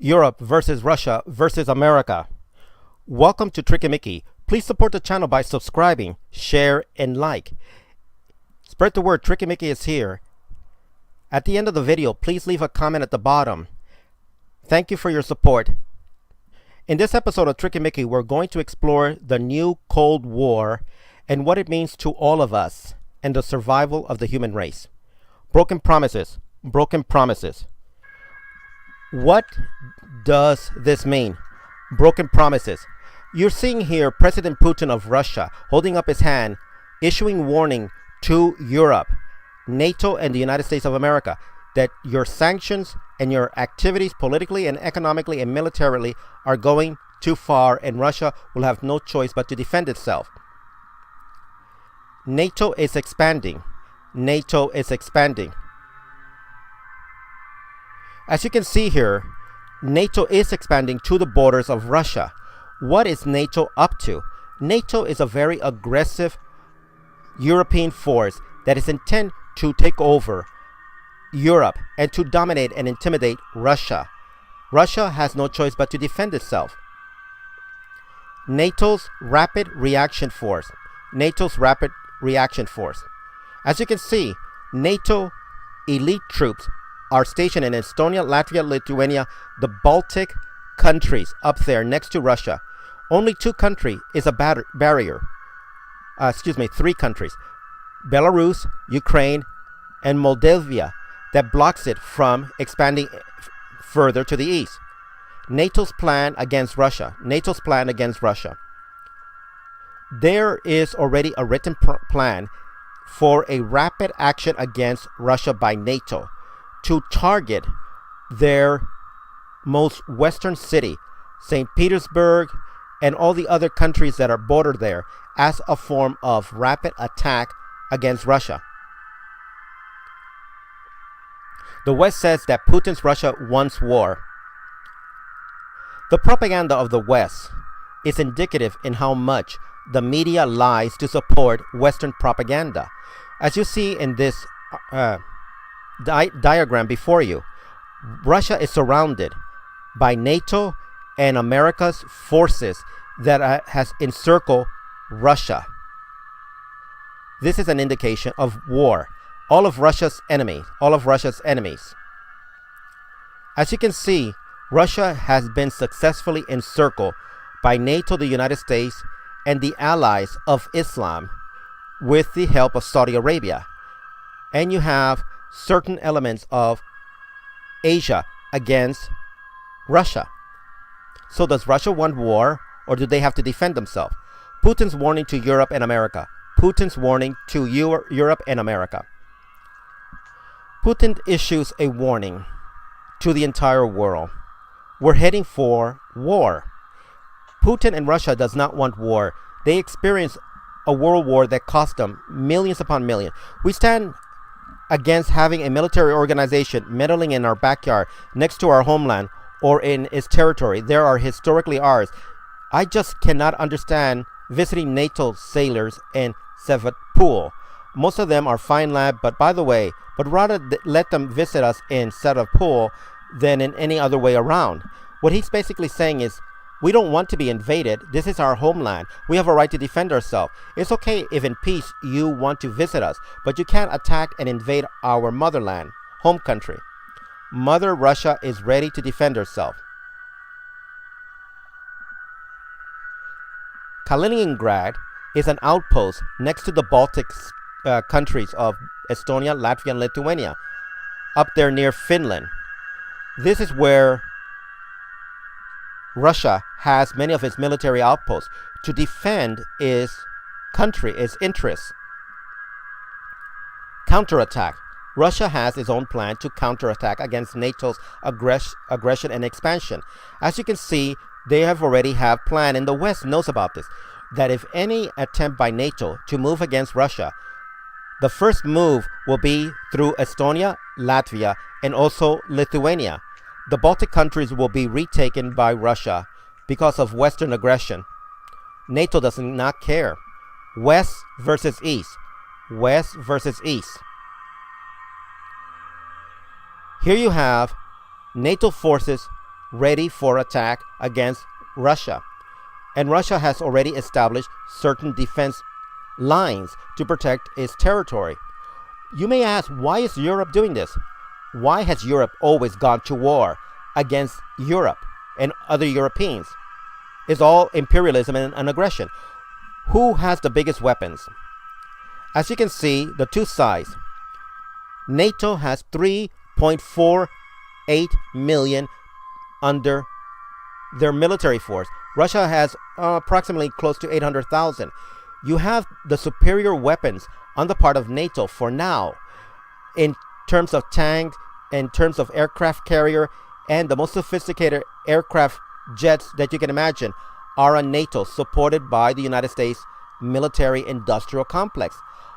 Europe versus Russia versus America. Welcome to Tricky Mickey. Please support the channel by subscribing, share, and like. Spread the word, Tricky Mickey is here. At the end of the video, please leave a comment at the bottom. Thank you for your support. In this episode of Tricky Mickey, we're going to explore the new Cold War and what it means to all of us and the survival of the human race. Broken promises. Broken promises. What does this mean? Broken promises. You're seeing here President Putin of Russia holding up his hand, issuing warning to Europe, NATO, and the United States of America that your sanctions and your activities politically and economically and militarily are going too far, and Russia will have no choice but to defend itself. NATO is expanding. NATO is expanding. As you can see here, NATO is expanding to the borders of Russia. What is NATO up to? NATO is a very aggressive European force that is intent to take over Europe and to dominate and intimidate Russia. Russia has no choice but to defend itself. NATO's Rapid Reaction Force. NATO's Rapid Reaction Force. As you can see, NATO elite troops are stationed in Estonia, Latvia, Lithuania, the Baltic countries up there next to Russia. Only two countries is a barrier. Three countries. Belarus, Ukraine, and Moldavia that blocks it from expanding further to the east. NATO's plan against Russia. NATO's plan against Russia. There is already a written plan for a rapid action against Russia by NATO to target their most western city, St. Petersburg, and all the other countries that are bordered there as a form of rapid attack against Russia. The West says that Putin's Russia wants war. The propaganda of the West is indicative in how much the media lies to support Western propaganda. As you see in this diagram before you, Russia is surrounded by NATO and America's forces that has encircled Russia. This is an indication of war. All of Russia's enemies. As you can see, Russia has been successfully encircled by NATO, the United States, and the allies of Islam with the help of Saudi Arabia. And you have certain elements of Asia against Russia. So does Russia want war, or do they have to defend themselves? Putin's warning to Europe and America. Putin's warning to Europe and America. Putin issues a warning to the entire world. We're heading for war. Putin and Russia does not want war. They experienced a world war that cost them millions upon millions. We stand against having a military organization meddling in our backyard next to our homeland or in its territory. There are historically ours. I just cannot understand visiting NATO sailors in Sevastopol. Most of them are fine lad, but rather let them visit us in Sevastopol than in any other way around. What he's basically saying is, we don't want to be invaded. This is our homeland. We have a right to defend ourselves. It's okay if in peace you want to visit us, but you can't attack and invade our motherland, home country. Mother Russia is ready to defend herself. Kaliningrad is an outpost next to the Baltic countries of Estonia, Latvia, and Lithuania, up there near Finland. This is where Russia has many of its military outposts to defend its country, its interests. Counterattack. Russia has its own plan to counterattack against NATO's aggression and expansion. As you can see, they have already have plan, and the West knows about this, that if any attempt by NATO to move against Russia, the first move will be through Estonia, Latvia, and also Lithuania. The Baltic countries will be retaken by Russia because of Western aggression. NATO does not care. West versus East. West versus East. Here you have NATO forces ready for attack against Russia. And Russia has already established certain defense lines to protect its territory. You may ask, why is Europe doing this? Why has Europe always gone to war against Europe and other Europeans? It's all imperialism and aggression. Who has the biggest weapons? As you can see, the two sides. NATO has 3.48 million under their military force. Russia has approximately close to 800,000. You have the superior weapons on the part of NATO for now, in terms of tanks, in terms of aircraft carrier, and the most sophisticated aircraft jets that you can imagine are on NATO, supported by the United States military industrial complex.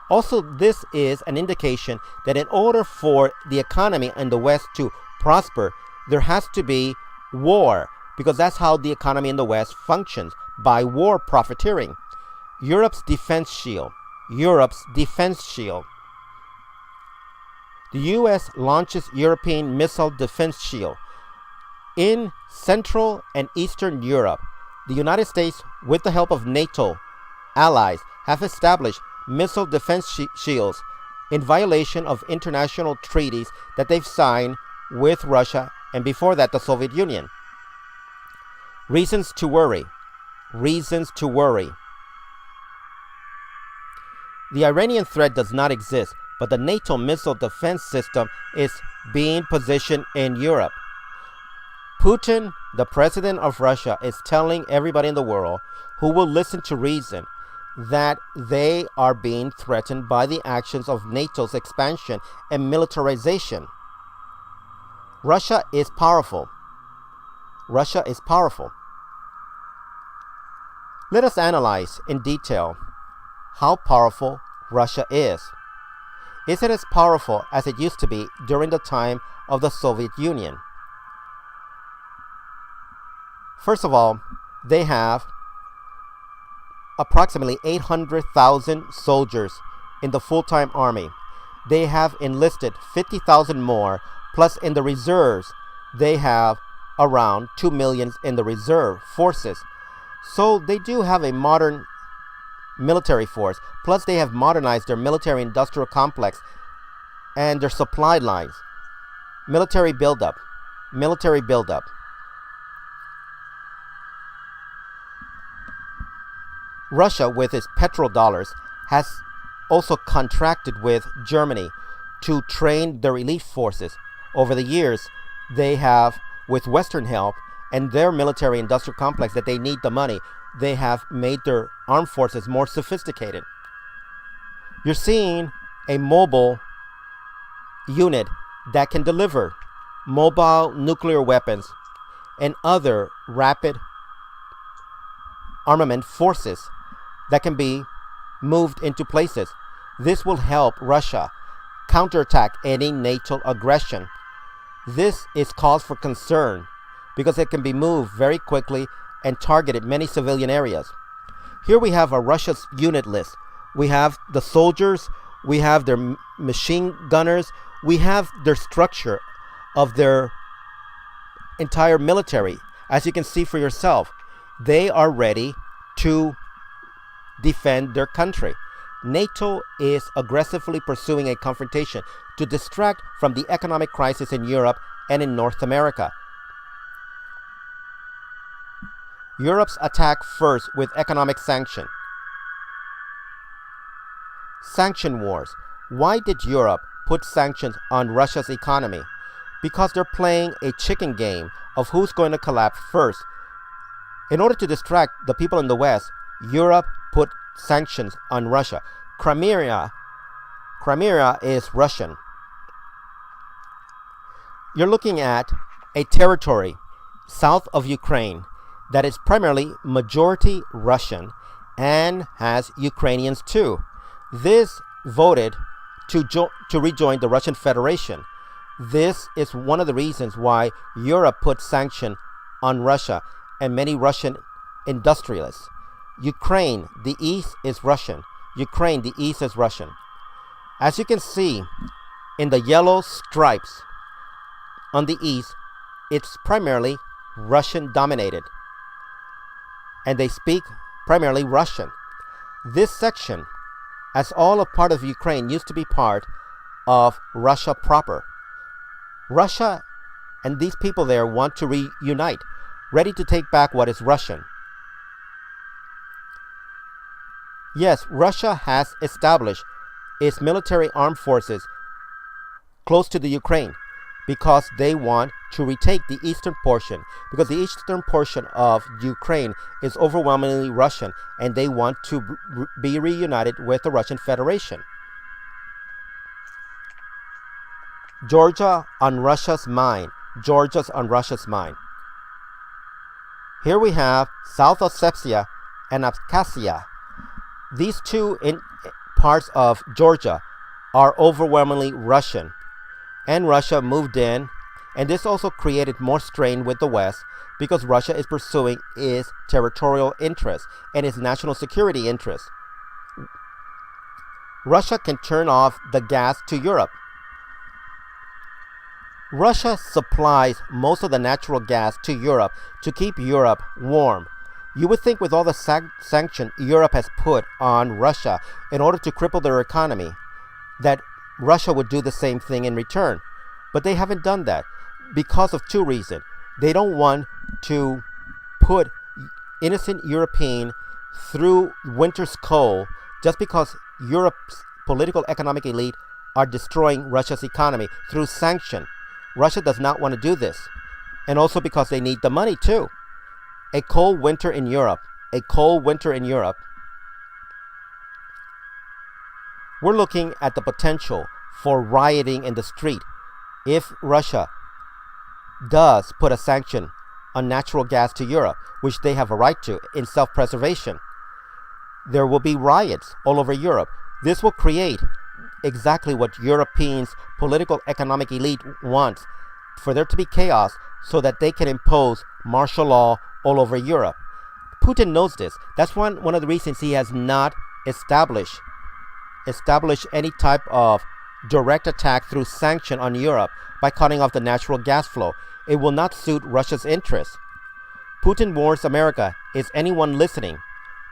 Also, this is an indication that in order for the economy in the West to prosper, there has to be war, because that's how the economy in the West functions, by war profiteering. Europe's defense shield. The U.S. launches European missile defense shield. In Central and Eastern Europe, the United States, with the help of NATO allies, have established missile defense shields in violation of international treaties that they've signed with Russia and before that the Soviet Union. Reasons to worry. The Iranian threat does not exist, but the NATO missile defense system is being positioned in Europe. Putin, the president of Russia, is telling everybody in the world who will listen to reason that they are being threatened by the actions of NATO's expansion and militarization. Russia is powerful. Let us analyze in detail how powerful Russia is. Is it as powerful as it used to be during the time of the Soviet Union? First of all, they have approximately 800,000 soldiers in the full-time army. They have enlisted 50,000 more, plus in the reserves, they have around 2 million in the reserve forces. So they do have a modern military force, plus they have modernized their military industrial complex and their supply lines. Military buildup. Russia, with its petrodollars, has also contracted with Germany to train their elite forces. Over the years, they have, with Western help and their military industrial complex that they need the money, they have made their armed forces more sophisticated. You're seeing a mobile unit that can deliver mobile nuclear weapons and other rapid armament forces that can be moved into places. This will help Russia counterattack any NATO aggression. This is cause for concern because it can be moved very quickly and targeted many civilian areas. Here we have a Russia's unit list. We have the soldiers, we have their machine gunners, we have their structure of their entire military. As you can see for yourself, they are ready to defend their country. NATO is aggressively pursuing a confrontation to distract from the economic crisis in Europe and in North America. Europe's attack first with economic sanction. Sanction wars. Why did Europe put sanctions on Russia's economy? Because they're playing a chicken game of who's going to collapse first. In order to distract the people in the West, Europe put sanctions on Russia. Crimea is Russian. You're looking at a territory south of Ukraine that is primarily majority Russian and has Ukrainians too. This voted to rejoin the Russian Federation. This is one of the reasons why Europe put sanction on Russia and many Russian industrialists. Ukraine, the east is Russian. As you can see in the yellow stripes on the east, it's primarily Russian dominated, and they speak primarily Russian. This section, as all a part of Ukraine, used to be part of Russia proper. Russia and these people there want to reunite, ready to take back what is Russian. Yes, Russia has established its military armed forces close to the Ukraine because they want to retake the eastern portion, because the eastern portion of Ukraine is overwhelmingly Russian, and they want to be reunited with the Russian Federation. Georgia on Russia's mind. Georgia's on Russia's mind. Here we have South Ossetia and Abkhazia. These two parts of Georgia are overwhelmingly Russian, and Russia moved in, and this also created more strain with the West because Russia is pursuing its territorial interests and its national security interests. Russia can turn off the gas to Europe. Russia supplies most of the natural gas to Europe to keep Europe warm. You would think with all the sanction Europe has put on Russia in order to cripple their economy, that Russia would do the same thing in return. But they haven't done that because of two reasons. They don't want to put innocent European through winter's cold just because Europe's political economic elite are destroying Russia's economy through sanction. Russia does not want to do this. And also because they need the money too. A cold winter in Europe. A cold winter in Europe. We're looking at the potential for rioting in the street if Russia does put a sanction on natural gas to Europe, which they have a right to in self-preservation. There will be riots all over Europe. This will create exactly what Europeans' political economic elite wants, for there to be chaos so that they can impose martial law all over Europe. Putin knows this. That's one of the reasons he has not established any type of direct attack through sanction on Europe by cutting off the natural gas flow. It will not suit Russia's interests. Putin warns America. Is anyone listening?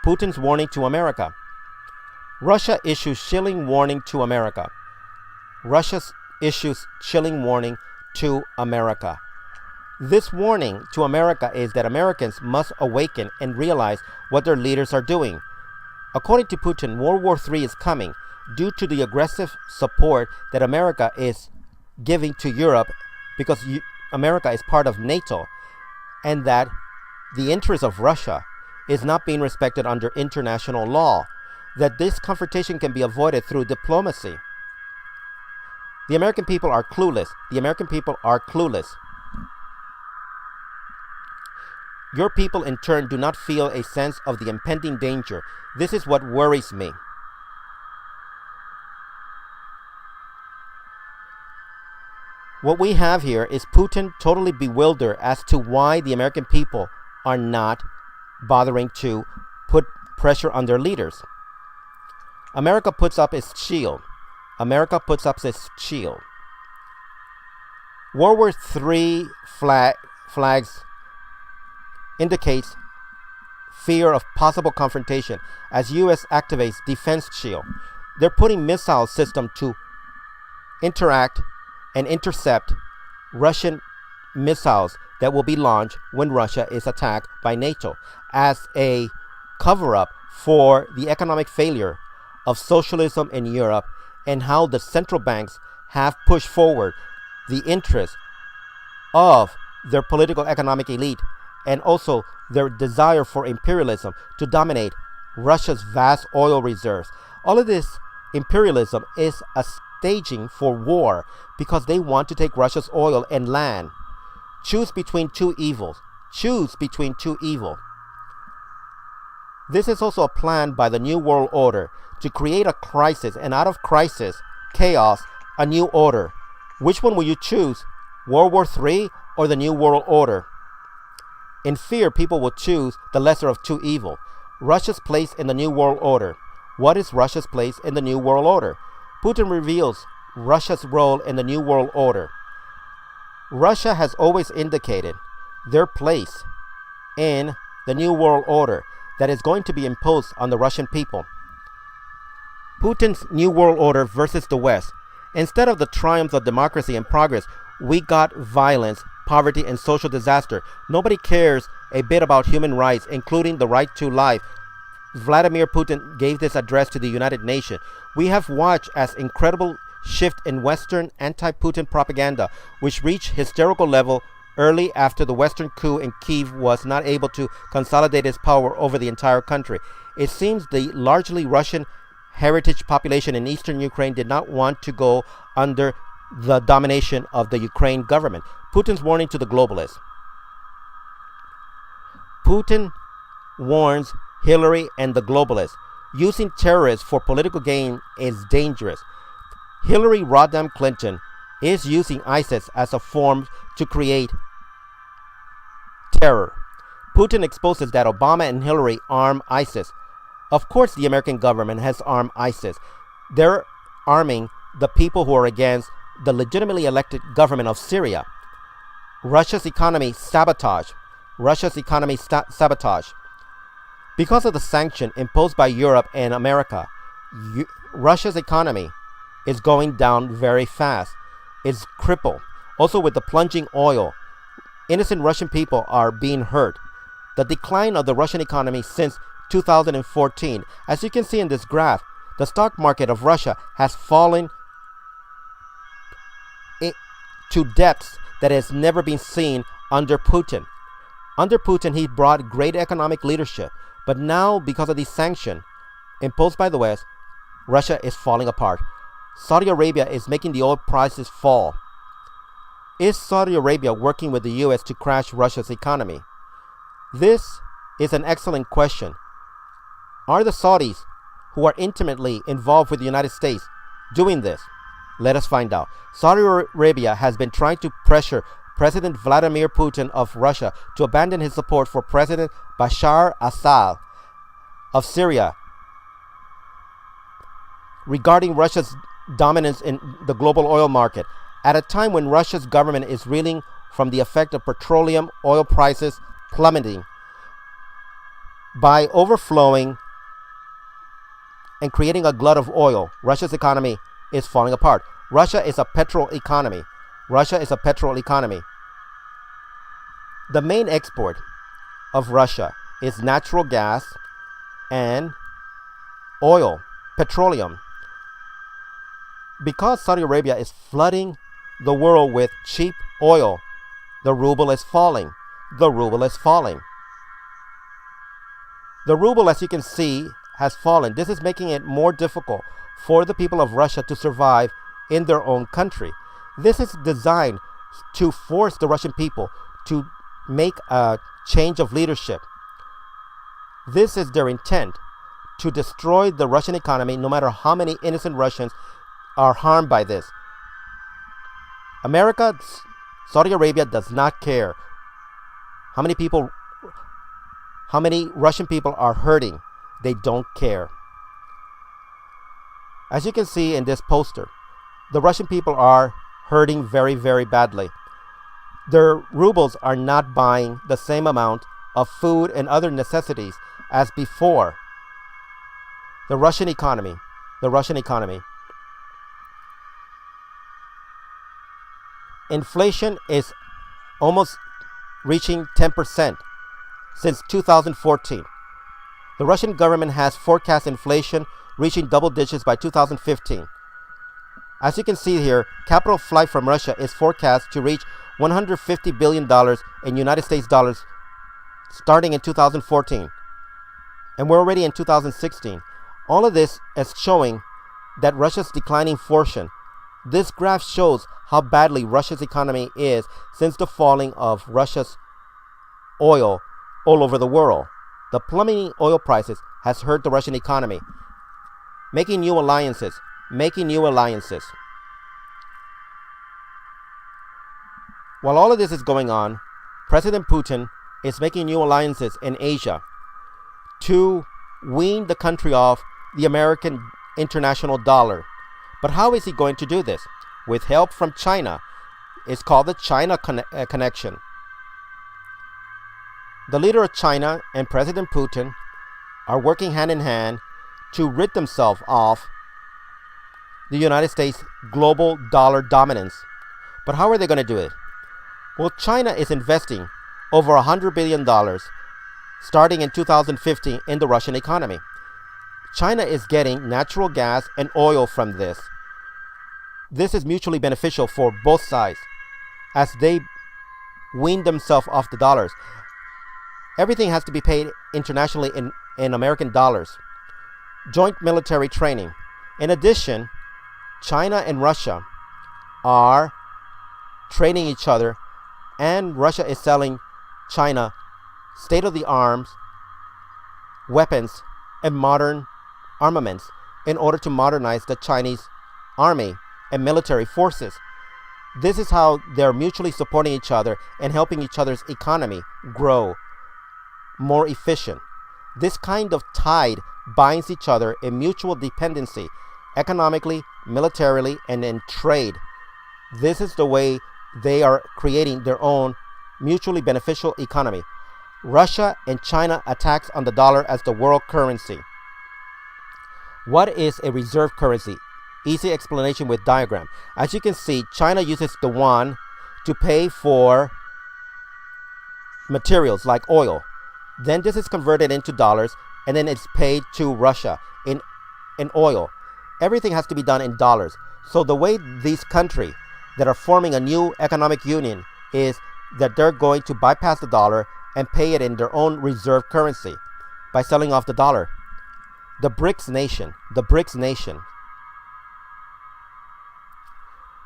Putin's warning to America. Russia issues chilling warning to America. Russia issues chilling warning to America. This warning to America is that Americans must awaken and realize what their leaders are doing. According to Putin, World War III is coming due to the aggressive support that America is giving to Europe because America is part of NATO, and that the interest of Russia is not being respected under international law, that this confrontation can be avoided through diplomacy. The American people are clueless. The American people are clueless. Your people, in turn, do not feel a sense of the impending danger. This is what worries me. What we have here is Putin totally bewildered as to why the American people are not bothering to put pressure on their leaders. America puts up its shield. America puts up its shield. World War III flags indicates fear of possible confrontation as U.S. activates defense shield. They're putting missile system to interact and intercept Russian missiles that will be launched when Russia is attacked by NATO as a cover-up for the economic failure of socialism in Europe and how the central banks have pushed forward the interests of their political economic elite and also their desire for imperialism to dominate Russia's vast oil reserves. All of this imperialism is a staging for war because they want to take Russia's oil and land. Choose between two evils. Choose between two evils. This is also a plan by the New World Order to create a crisis, and out of crisis, chaos, a new order. Which one will you choose? World War III or the New World Order? In fear, people will choose the lesser of two evils. Russia's place in the New World Order. What is Russia's place in the New World Order? Putin reveals Russia's role in the New World Order. Russia has always indicated their place in the New World Order that is going to be imposed on the Russian people. Putin's New World Order versus the West. Instead of the triumph of democracy and progress, we got violence, poverty, and social disaster. Nobody cares a bit about human rights, including the right to life. Vladimir Putin gave this address to the United Nations. We have watched as incredible shift in Western anti-Putin propaganda, which reached hysterical level early after the Western coup in Kyiv was not able to consolidate its power over the entire country. It seems the largely Russian heritage population in eastern Ukraine did not want to go under the domination of the Ukraine government. Putin's warning to the globalists. Putin warns Hillary and the globalists. Using terrorists for political gain is dangerous. Hillary Rodham Clinton is using ISIS as a form to create terror. Putin exposes that Obama and Hillary arm ISIS. Of course, the American government has armed ISIS. They're arming the people who are against the legitimately elected government of Syria. Russia's economy sabotage. Russia's economy sabotage. Because of the sanction imposed by Europe and America, Russia's economy is going down very fast. It's crippled. Also, with the plunging oil, innocent Russian people are being hurt. The decline of the Russian economy since 2014. As you can see in this graph, the stock market of Russia has fallen to depths that has never been seen under Putin. Under Putin, he brought great economic leadership. But now, because of these sanctions imposed by the West, Russia is falling apart. Saudi Arabia is making the oil prices fall. Is Saudi Arabia working with the U.S. to crash Russia's economy? This is an excellent question. Are the Saudis, who are intimately involved with the United States, doing this? Let us find out. Saudi Arabia has been trying to pressure President Vladimir Putin of Russia to abandon his support for President Bashar Assad of Syria regarding Russia's dominance in the global oil market at a time when Russia's government is reeling from the effect of petroleum oil prices plummeting by overflowing and creating a glut of oil. Russia's economy is falling apart. Russia is a petrol economy. Russia is a petrol economy. The main export of Russia is natural gas and oil, petroleum. Because Saudi Arabia is flooding the world with cheap oil, the ruble is falling. The ruble is falling. The ruble, as you can see, has fallen. This is making it more difficult for the people of Russia to survive in their own country. This is designed to force the Russian people to make a change of leadership. This is their intent, to destroy the Russian economy, no matter how many innocent Russians are harmed by this. America, Saudi Arabia does not care how many Russian people are hurting. They don't care. As you can see in this poster, the Russian people are hurting very, very badly. Their rubles are not buying the same amount of food and other necessities as before. The Russian economy. Inflation is almost reaching 10% since 2014. The Russian government has forecast inflation reaching double digits by 2015. As you can see here, capital flight from Russia is forecast to reach $150 billion in United States dollars starting in 2014. And we're already in 2016. All of this is showing that Russia's declining fortune. This graph shows how badly Russia's economy is since the falling of Russia's oil all over the world. The plummeting oil prices has hurt the Russian economy, making new alliances. While all of this is going on, President Putin is making new alliances in Asia to wean the country off the American international dollar. But how is he going to do this? With help from China. It's called the China connection. The leader of China and President Putin are working hand in hand to rid themselves of the United States' global dollar dominance. But how are they going to do it? Well, China is investing over $100 billion starting in 2015 in the Russian economy. China is getting natural gas and oil from this. This is mutually beneficial for both sides as they wean themselves off the dollars. Everything has to be paid internationally in American dollars. Joint military training. In addition, China and Russia are training each other, and Russia is selling China state-of-the-art weapons and modern armaments in order to modernize the Chinese army and military forces. This is how they're mutually supporting each other and helping each other's economy grow more efficient. This kind of tide binds each other in mutual dependency, economically, militarily, and in trade. This is the way they are creating their own mutually beneficial economy. Russia and China attacks on the dollar as the world currency. What is a reserve currency? Easy explanation with diagram. As you can see, China uses the yuan to pay for materials like oil. Then this is converted into dollars, and then it's paid to Russia in oil. Everything has to be done in dollars. So the way these countries that are forming a new economic union is that they're going to bypass the dollar and pay it in their own reserve currency by selling off the dollar. The BRICS nation.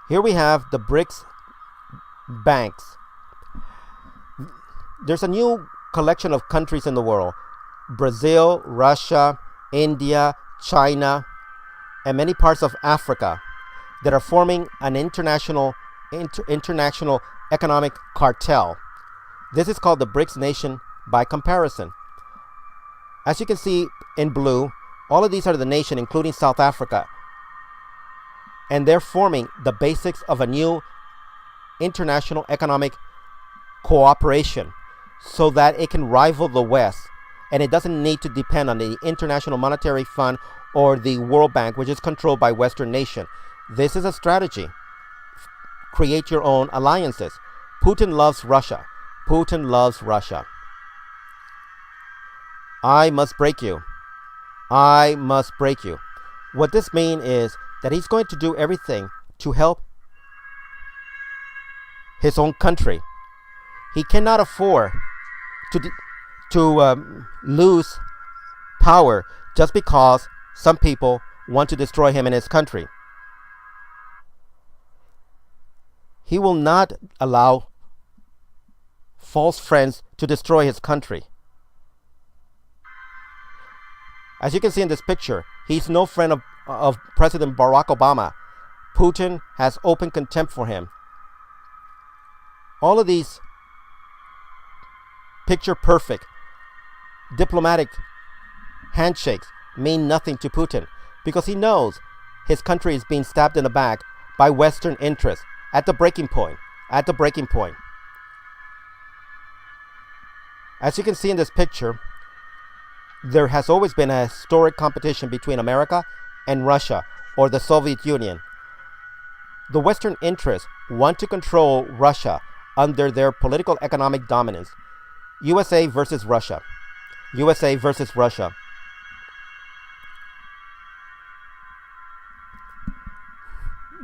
Here we have the BRICS banks. There's a new collection of countries in the world. Brazil, Russia, India, China, and many parts of Africa that are forming an international economic cartel. This is called the BRICS nation by comparison. As you can see in blue, all of these are the nation, including South Africa. And they're forming the basics of a new international economic cooperation so that it can rival the West. And it doesn't need to depend on the International Monetary Fund or the World Bank, which is controlled by Western nation. This is a strategy. Create your own alliances. Putin loves Russia. Putin loves Russia. I must break you. I must break you. What this means is that he's going to do everything to help his own country. He cannot afford to lose power just because some people want to destroy him and his country. He will not allow false friends to destroy his country. As you can see in this picture, he's no friend of President Barack Obama. Putin has open contempt for him. All of these picture perfect diplomatic handshakes mean nothing to Putin because he knows his country is being stabbed in the back by Western interests at the breaking point. As you can see in this picture, there has always been a historic competition between America and Russia, or the Soviet Union. The Western interests want to control Russia under their political economic dominance. USA versus Russia. USA versus Russia.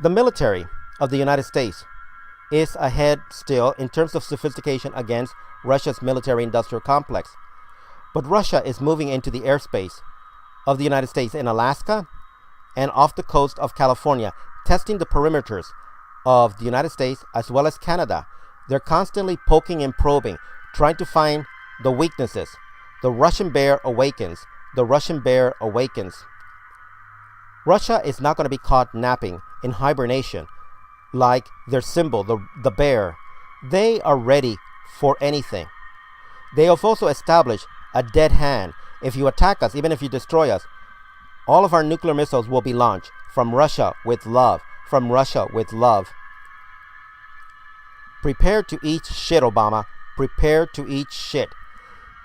The military of the United States is ahead still in terms of sophistication against Russia's military-industrial complex. But Russia is moving into the airspace of the United States in Alaska and off the coast of California, testing the perimeters of the United States as well as Canada. They're constantly poking and probing, trying to find the weaknesses. The Russian bear awakens. The Russian bear awakens. Russia is not going to be caught napping in hibernation like their symbol, the bear. They are ready for anything. They have also established a dead hand. If you attack us, even if you destroy us, all of our nuclear missiles will be launched from Russia with love. From Russia with love. Prepare to eat shit, Obama. Prepare to eat shit.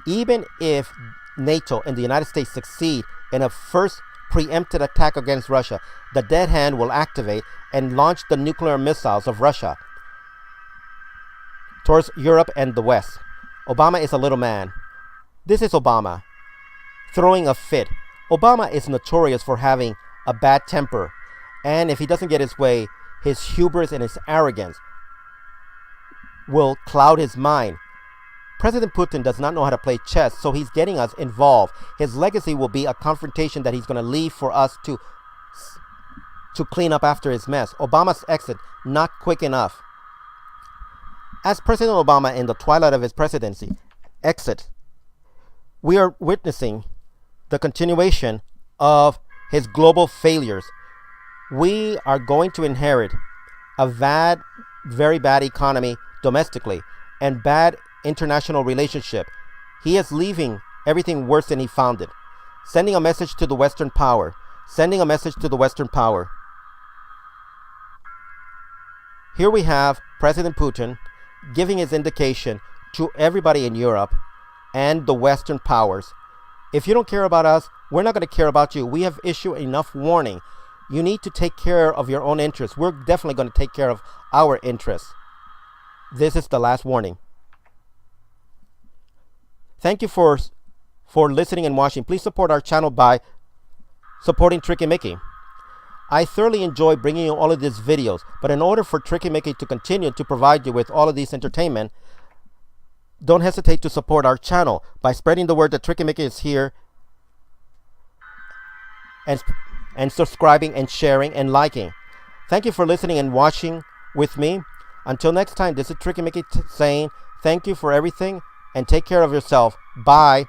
Even if NATO and the United States succeed in a first preempted attack against Russia, the dead hand will activate and launch the nuclear missiles of Russia towards Europe and the West. Obama is a little man. This is Obama throwing a fit. Obama is notorious for having a bad temper, and if he doesn't get his way, his hubris and his arrogance will cloud his mind. President Putin does not know how to play chess, so he's getting us involved. His legacy will be a confrontation that he's going to leave for us to clean up after his mess. Obama's exit, not quick enough. As President Obama, in the twilight of his presidency, exit, we are witnessing the continuation of his global failures. We are going to inherit a very bad economy domestically and bad international relationship. He is leaving everything worse than he found it. Sending a message to the Western power. Sending a message to the Western power. Here we have President Putin giving his indication to everybody in Europe and the Western powers. If you don't care about us, we're not going to care about you. We have issued enough warning. You need to take care of your own interests. We're definitely going to take care of our interests. This is the last warning. Thank you for listening and watching. Please support our channel by supporting Tricky Mickey. I thoroughly enjoy bringing you all of these videos, but in order for Tricky Mickey to continue to provide you with all of these entertainment, don't hesitate to support our channel by spreading the word that Tricky Mickey is here, and subscribing and sharing and liking. Thank you for listening and watching with me. Until next time, this is Tricky Mickey saying thank you for everything and take care of yourself. Bye.